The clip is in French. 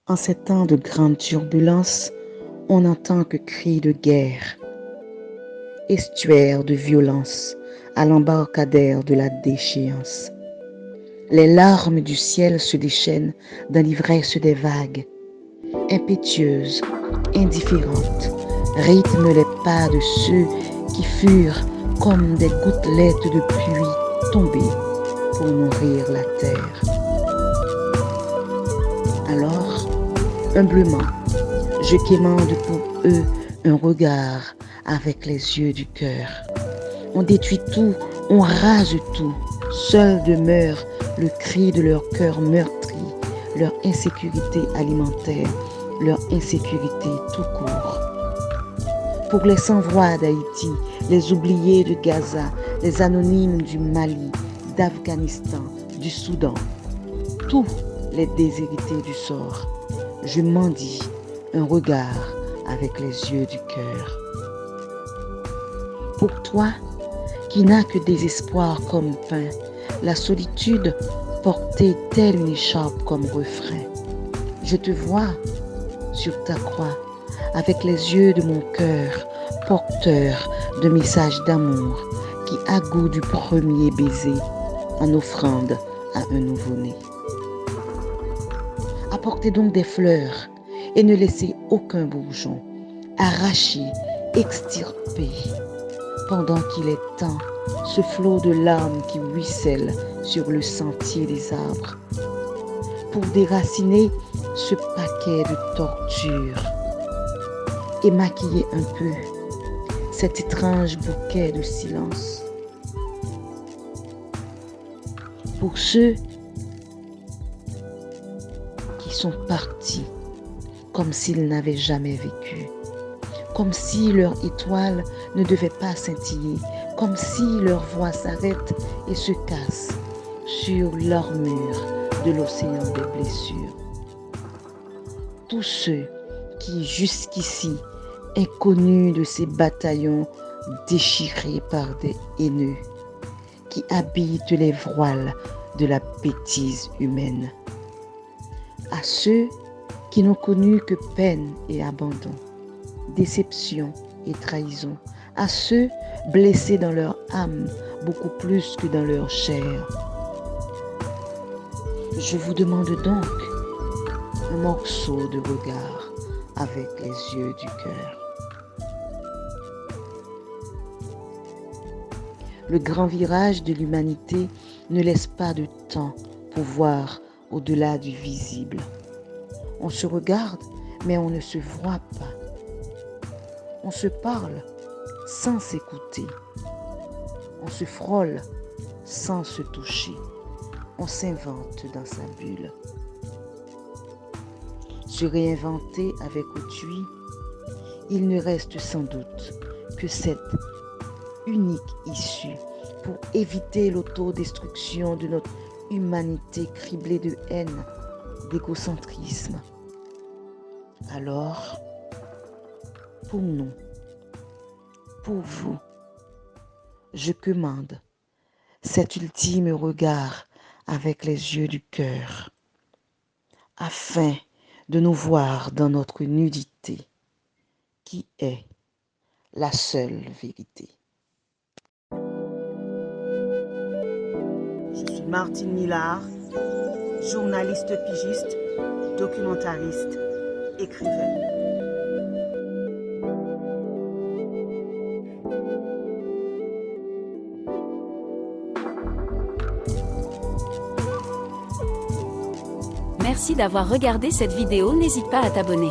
En ces temps de grande turbulence, on n'entend que cris de guerre, estuaires de violence à l'embarcadère de la déchéance. Les larmes du ciel se déchaînent dans l'ivresse des vagues, impétueuses, indifférentes, rythment les pas de ceux qui furent comme des gouttelettes de pluie tombées pour nourrir la terre. Alors, humblement, je quémande pour eux un regard avec les yeux du cœur. On détruit tout, on rase tout. Seul demeure le cri de leur cœur meurtri, leur insécurité alimentaire, leur insécurité tout court. Pour les sans-voix d'Haïti, les oubliés de Gaza, les anonymes du Mali, d'Afghanistan, du Soudan, tous les déshérités du sort, je mendie un regard avec les yeux du cœur. Pour toi, qui n'as que désespoir comme pain, la solitude portée telle une écharpe comme refrain, je te vois sur ta croix avec les yeux de mon cœur, porteur de messages d'amour qui a goût du premier baiser en offrande à un nouveau-né. Apportez donc des fleurs et ne laissez aucun bourgeon, arraché, extirpé, pendant qu'il est temps, ce flot de larmes qui ruisselle sur le sentier des arbres, pour déraciner ce paquet de tortures et maquiller un peu cet étrange bouquet de silence. Pour ceux qui sont partis comme s'ils n'avaient jamais vécu, comme si leur étoile ne devait pas scintiller, comme si leur voix s'arrête et se casse sur l'armure de l'océan des blessures. Tous ceux qui jusqu'ici, inconnus de ces bataillons déchirés par des haineux, qui habitent les voiles de la bêtise humaine. À ceux qui n'ont connu que peine et abandon, déception et trahison, à ceux blessés dans leur âme beaucoup plus que dans leur chair. Je vous demande donc un morceau de regard avec les yeux du cœur. Le grand virage de l'humanité ne laisse pas de temps pour voir au-delà du visible. On se regarde, mais on ne se voit pas. On se parle sans s'écouter. On se frôle sans se toucher. On s'invente dans sa bulle. Se réinventer avec autrui, il ne reste sans doute que cette unique issue pour éviter l'autodestruction de notre humanité criblée de haine, d'égocentrisme. Alors, pour nous, pour vous, je commande cet ultime regard avec les yeux du cœur, afin de nous voir dans notre nudité, qui est la seule vérité. Je suis Martine Millard, journaliste pigiste, documentariste, écrivaine. Merci d'avoir regardé cette vidéo, n'hésite pas à t'abonner.